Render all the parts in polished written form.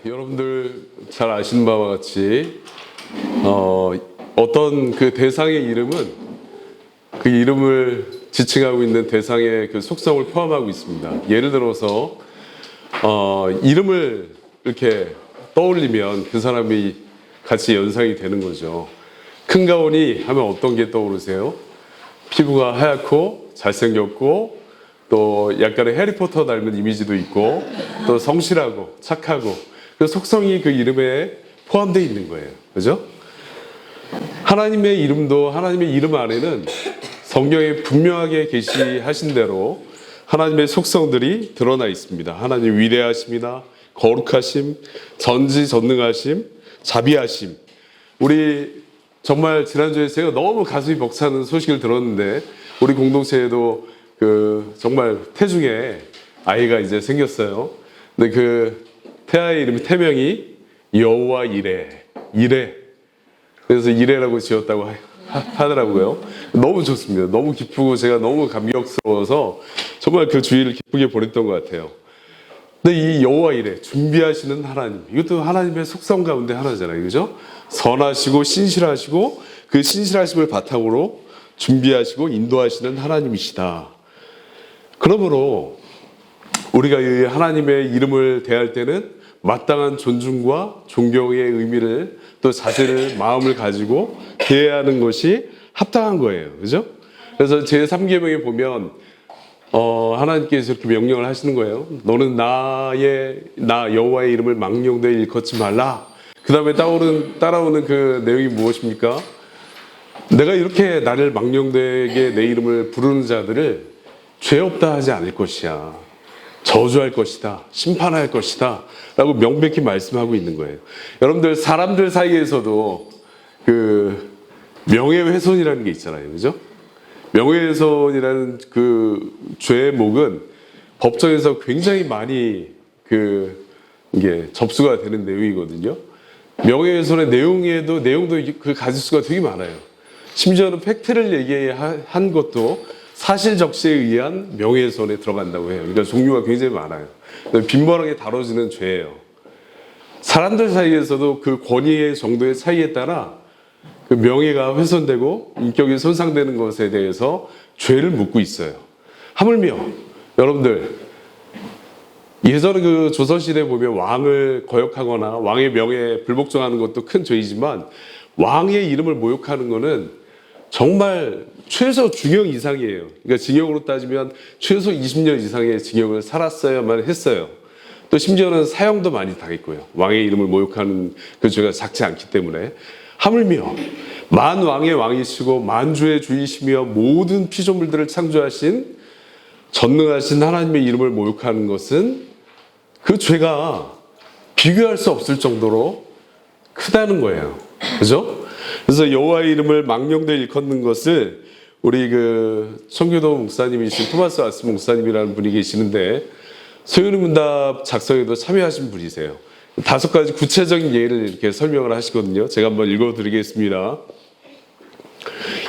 여러분들 잘 아시는 바와 같이 어떤 그 대상의 이름은 그 이름을 지칭하고 있는 대상의 그 속성을 포함하고 있습니다. 예를 들어서 이름을 이렇게 떠올리면 그 사람이 같이 연상이 되는 거죠. 큰가오니 하면 어떤 게 떠오르세요? 피부가 하얗고 잘생겼고 또 약간의 해리포터 닮은 이미지도 있고 또 성실하고 착하고 그 속성이 그 이름에 포함되어 있는 거예요. 그죠? 하나님의 이름도 하나님의 이름 안에는 성경에 분명하게 계시하신 대로 하나님의 속성들이 드러나 있습니다. 하나님 위대하심이나 거룩하심, 전지전능하심, 자비하심. 우리 정말 지난주에 제가 너무 가슴이 벅차는 소식을 들었는데 우리 공동체에도 그 정말 태중에 아이가 이제 생겼어요. 근데 그 태아의 이름이 태명이 여호와 이레. 그래서 이레라고 지었다고 하더라고요. 너무 좋습니다. 너무 기쁘고 제가 너무 감격스러워서 정말 그 주일을 기쁘게 보냈던 것 같아요. 근데 이 여호와 이레, 준비하시는 하나님, 이것도 하나님의 속성 가운데 하나잖아요. 그죠? 선하시고 신실하시고 그 신실하심을 바탕으로 준비하시고 인도하시는 하나님이시다. 그러므로 우리가 이 하나님의 이름을 대할 때는 마땅한 존중과 존경의 의미를 또 자세를 마음을 가지고 대해야 하는 것이 합당한 거예요. 그죠? 그래서 제3계명에 보면 하나님께서 이렇게 명령을 하시는 거예요. 너는 나 여호와의 이름을 망령되이 일컫지 말라. 그 다음에 따라오는 그 내용이 무엇입니까? 내가 이렇게 나를 망령되게 내 이름을 부르는 자들을 죄 없다 하지 않을 것이야. 저주할 것이다. 심판할 것이다. 라고 명백히 말씀하고 있는 거예요. 여러분들 사람들 사이에서도 그 명예훼손이라는 게 있잖아요. 그죠? 명예훼손이라는 그 죄목은 법정에서 굉장히 많이 이게 접수가 되는 내용이거든요. 명예훼손의 내용도 그 가지수가 되게 많아요. 심지어는 팩트를 얘기한 것도 사실 적시에 의한 명예훼손에 들어간다고 해요. 그러니까 종류가 굉장히 많아요. 빈번하게 다뤄지는 죄예요. 사람들 사이에서도 그 권위의 정도의 차이에 따라 그 명예가 훼손되고 인격이 손상되는 것에 대해서 죄를 묻고 있어요. 하물며 여러분들 예전에 그 조선시대에 보면 왕을 거역하거나 왕의 명예에 불복종하는 것도 큰 죄이지만 왕의 이름을 모욕하는 것은 정말 최소 중형 이상이에요. 그러니까 징역으로 따지면 최소 20년 이상의 징역을 살았어야만 했어요. 또 심지어는 사형도 많이 당했고요. 왕의 이름을 모욕하는 그 죄가 작지 않기 때문에. 하물며 만왕의 왕이시고 만주의 주이시며 모든 피조물들을 창조하신 전능하신 하나님의 이름을 모욕하는 것은 그 죄가 비교할 수 없을 정도로 크다는 거예요. 그죠? 그래서 여호와의 이름을 망령되이 일컫는 것을 우리 그 청교도 목사님이신 토마스 아스 목사님이라는 분이 계시는데 소요리 문답 작성에도 참여하신 분이세요. 5가지 구체적인 예를 이렇게 설명을 하시거든요. 제가 한번 읽어드리겠습니다.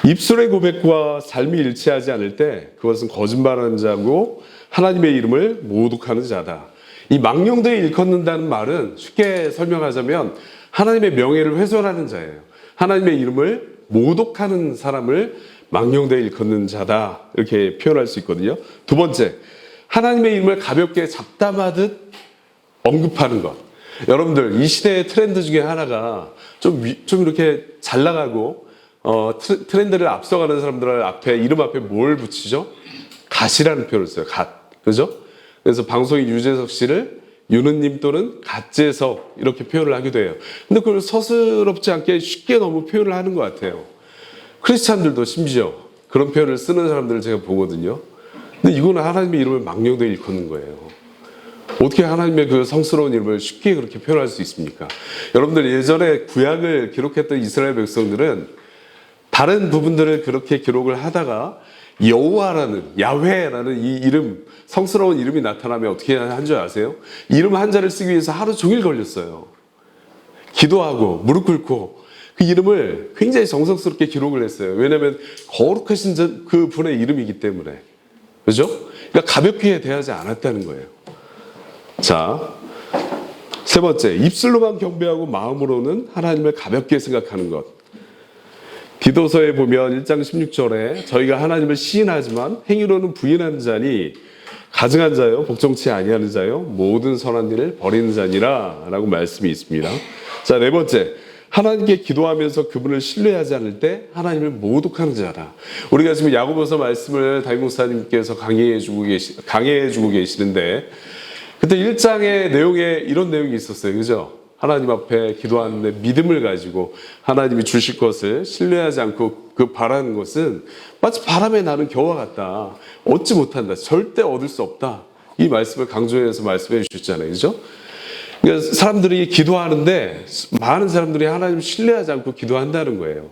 입술의 고백과 삶이 일치하지 않을 때 그것은 거짓말하는 자고 하나님의 이름을 모독하는 자다. 이 망령되이 일컫는다는 말은 쉽게 설명하자면 하나님의 명예를 훼손하는 자예요. 하나님의 이름을 모독하는 사람을 망령되이 일컫는 자다. 이렇게 표현할 수 있거든요. 두 번째, 하나님의 이름을 가볍게 잡담하듯 언급하는 것. 여러분들 이 시대의 트렌드 중에 하나가 좀 이렇게 잘 나가고 트렌드를 앞서가는 사람들 앞에 이름 앞에 뭘 붙이죠? 갓이라는 표현을 써요. 갓. 그죠? 그래서 방송인 유재석 씨를 유느님 또는 갓재석 이렇게 표현을 하기도 해요. 근데 그걸 서스럽지 않게 쉽게 너무 표현을 하는 것 같아요. 크리스찬들도 심지어 그런 표현을 쓰는 사람들을 제가 보거든요. 근데 이거는 하나님의 이름을 망령되이 일컫는 거예요. 어떻게 하나님의 그 성스러운 이름을 쉽게 그렇게 표현할 수 있습니까? 여러분들 예전에 구약을 기록했던 이스라엘 백성들은 다른 부분들을 그렇게 기록을 하다가 여호와라는 야훼라는 이 이름, 성스러운 이름이 나타나면 어떻게 한 줄 아세요? 이름 한자를 쓰기 위해서 하루 종일 걸렸어요. 기도하고 무릎 꿇고 그 이름을 굉장히 정성스럽게 기록을 했어요. 왜냐하면 거룩하신 그 분의 이름이기 때문에. 그죠? 그러니까 가볍게 대하지 않았다는 거예요. 자, 세 번째, 입술로만 경배하고 마음으로는 하나님을 가볍게 생각하는 것. 디도서에 보면 1장 16절에 저희가 하나님을 시인하지만 행위로는 부인하는 자니 가증한 자요, 복종치 아니하는 자요, 모든 선한 일을 버리는 자니라 라고 말씀이 있습니다. 자, 네 번째, 하나님께 기도하면서 그분을 신뢰하지 않을 때 하나님을 모독하는 자다. 우리가 지금 야고보서 말씀을 담임 목사님께서 강해주고 계시는데 그때 1장의 내용에 이런 내용이 있었어요. 그죠? 하나님 앞에 기도하는데 믿음을 가지고 하나님이 주실 것을 신뢰하지 않고 그 바라는 것은 마치 바람에 나는 겨와 같다. 얻지 못한다. 절대 얻을 수 없다. 이 말씀을 강조해서 말씀해 주셨잖아요. 그죠? 그러니까 사람들이 기도하는데 많은 사람들이 하나님을 신뢰하지 않고 기도한다는 거예요.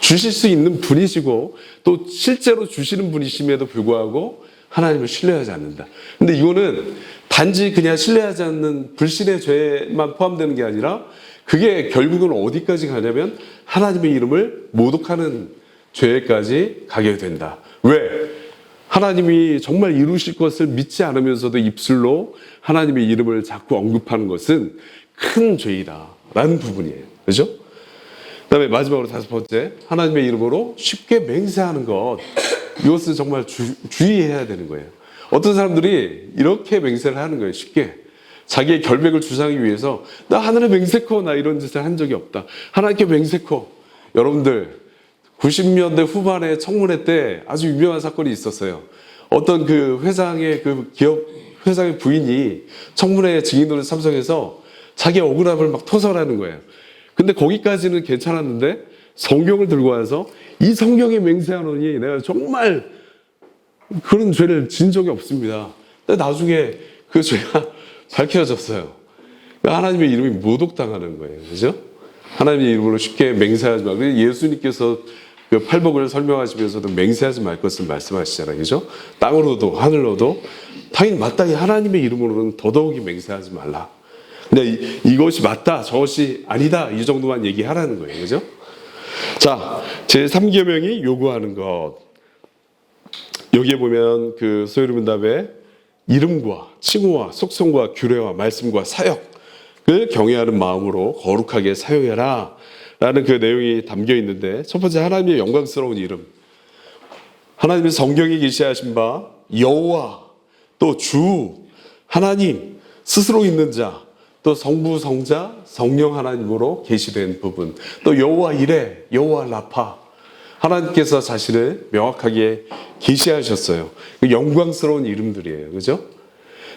주실 수 있는 분이시고 또 실제로 주시는 분이심에도 불구하고 하나님을 신뢰하지 않는다. 근데 이거는 단지 그냥 신뢰하지 않는 불신의 죄만 포함되는 게 아니라 그게 결국은 어디까지 가냐면 하나님의 이름을 모독하는 죄까지 가게 된다. 왜? 하나님이 정말 이루실 것을 믿지 않으면서도 입술로 하나님의 이름을 자꾸 언급하는 것은 큰 죄이다라는 부분이에요. 그렇죠? 그다음에 마지막으로 다섯 번째, 하나님의 이름으로 쉽게 맹세하는 것. 이것은 정말 주의해야 되는 거예요. 어떤 사람들이 이렇게 맹세를 하는 거예요. 쉽게. 자기의 결백을 주장하기 위해서 나 하늘에 맹세코 나 이런 짓을 한 적이 없다. 하나님께 맹세코. 여러분들 90년대 후반에 청문회 때 아주 유명한 사건이 있었어요. 어떤 그 회장의 회장의 부인이 청문회 증인으로 참석해서 자기 억울함을 막 토설하는 거예요. 근데 거기까지는 괜찮았는데 성경을 들고 와서 이 성경에 맹세하노니 내가 정말 그런 죄를 진 적이 없습니다. 근데 나중에 그 죄가 밝혀졌어요. 하나님의 이름이 모독당하는 거예요. 그죠? 하나님의 이름으로 쉽게 맹세하지 말고 예수님께서 그 팔복을 설명하시면서도 맹세하지 말 것을 말씀하시잖아요. 그죠? 땅으로도 하늘로도 당연히 마땅히 하나님의 이름으로는 더더욱이 맹세하지 말라. 근데 이것이 맞다, 저것이 아니다 이 정도만 얘기하라는 거예요. 그죠? 자, 제3계명이 요구하는 것. 여기에 보면 그 소유문답에 이름과 칭호와 속성과 규례와 말씀과 사역을 경외하는 마음으로 거룩하게 사용해라 라는 그 내용이 담겨 있는데, 첫 번째 하나님의 영광스러운 이름, 하나님의 성경에 계시하신 바 여호와, 또 주 하나님 스스로 있는 자, 또 성부 성자 성령 하나님으로 계시된 부분, 또 여호와 이레, 여호와 라파, 하나님께서 자신을 명확하게 계시하셨어요. 영광스러운 이름들이에요. 그죠?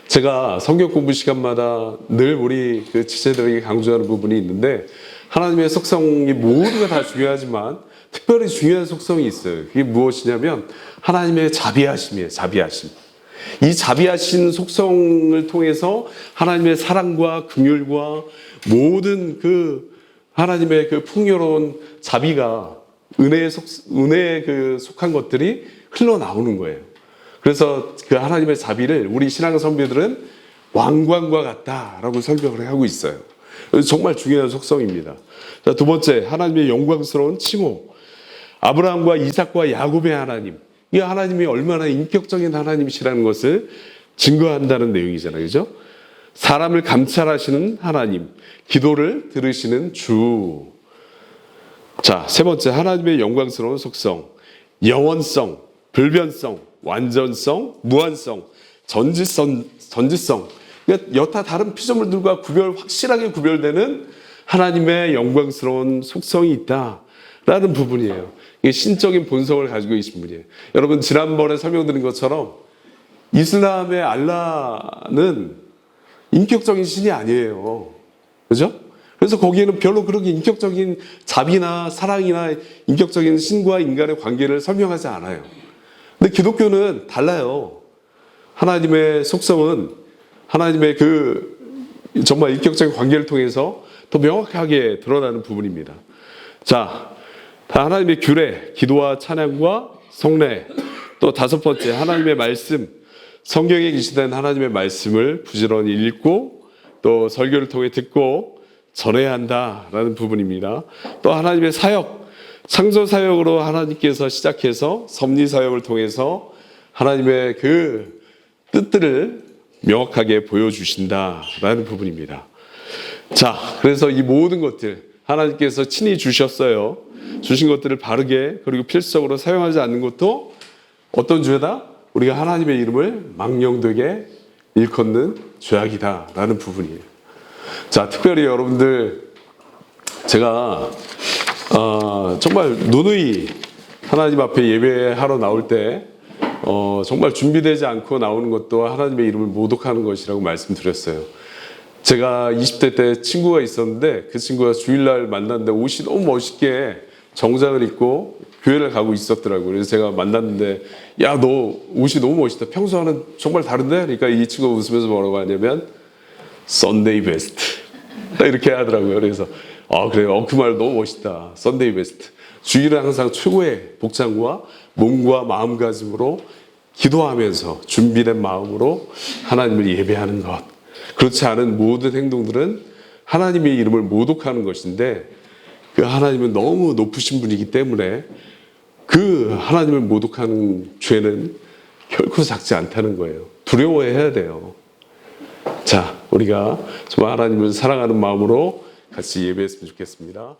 제가 성경 공부 시간마다 늘 우리 그 지체들에게 강조하는 부분이 있는데, 하나님의 속성이 모두가 다 중요하지만 특별히 중요한 속성이 있어요. 그게 무엇이냐면 하나님의 자비하심이에요. 자비하심. 이 자비하신 속성을 통해서 하나님의 사랑과 긍휼과 모든 그 하나님의 그 풍요로운 자비가 은혜에 그 속한 것들이 흘러나오는 거예요. 그래서 그 하나님의 자비를 우리 신앙 선배들은 왕관과 같다라고 설명을 하고 있어요. 정말 중요한 속성입니다. 자, 두 번째, 하나님의 영광스러운 칭호. 아브라함과 이삭과 야곱의 하나님. 이 하나님이 얼마나 인격적인 하나님이시라는 것을 증거한다는 내용이잖아요. 그죠? 사람을 감찰하시는 하나님, 기도를 들으시는 주. 자, 세 번째, 하나님의 영광스러운 속성. 영원성, 불변성, 완전성, 무한성, 전지성. 그러니까 여타 다른 피조물들과 확실하게 구별되는 하나님의 영광스러운 속성이 있다라는 부분이에요. 이게 신적인 본성을 가지고 계신 분이에요. 여러분, 지난번에 설명드린 것처럼 이슬람의 알라는 인격적인 신이 아니에요. 그죠? 그래서 거기에는 별로 그렇게 인격적인 자비나 사랑이나 인격적인 신과 인간의 관계를 설명하지 않아요. 근데 기독교는 달라요. 하나님의 속성은 하나님의 그 정말 인격적인 관계를 통해서 더 명확하게 드러나는 부분입니다. 자, 하나님의 규례, 기도와 찬양과 성례. 또 다섯 번째, 하나님의 말씀, 성경에 계시된 하나님의 말씀을 부지런히 읽고 또 설교를 통해 듣고 전해야 한다라는 부분입니다. 또 하나님의 사역, 창조 사역으로 하나님께서 시작해서 섭리 사역을 통해서 하나님의 그 뜻들을 명확하게 보여주신다라는 부분입니다. 자, 그래서 이 모든 것들 하나님께서 친히 주셨어요. 주신 것들을 바르게 그리고 필수적으로 사용하지 않는 것도 어떤 죄다? 우리가 하나님의 이름을 망령되게 일컫는 죄악이다라는 부분이에요. 자, 특별히 여러분들 제가 정말 누누이 하나님 앞에 예배하러 나올 때 정말 준비되지 않고 나오는 것도 하나님의 이름을 모독하는 것이라고 말씀드렸어요. 제가 20대 때 친구가 있었는데 그 친구가 주일날 만났는데 옷이 너무 멋있게 정장을 입고 교회를 가고 있었더라고요. 그래서 제가 만났는데 야, 너 옷이 너무 멋있다. 평소와는 정말 다른데? 그러니까 이 친구가 웃으면서 뭐라고 하냐면 썬데이 베스트 이렇게 하더라고요. 그래서 그래요. 그 말 너무 멋있다. 썬데이 베스트. 주일은 항상 최고의 복장과 몸과 마음가짐으로 기도하면서 준비된 마음으로 하나님을 예배하는 것. 그렇지 않은 모든 행동들은 하나님의 이름을 모독하는 것인데 그 하나님은 너무 높으신 분이기 때문에 그 하나님을 모독하는 죄는 결코 작지 않다는 거예요. 두려워해야 돼요. 자, 우리가 정말 하나님을 사랑하는 마음으로 같이 예배했으면 좋겠습니다.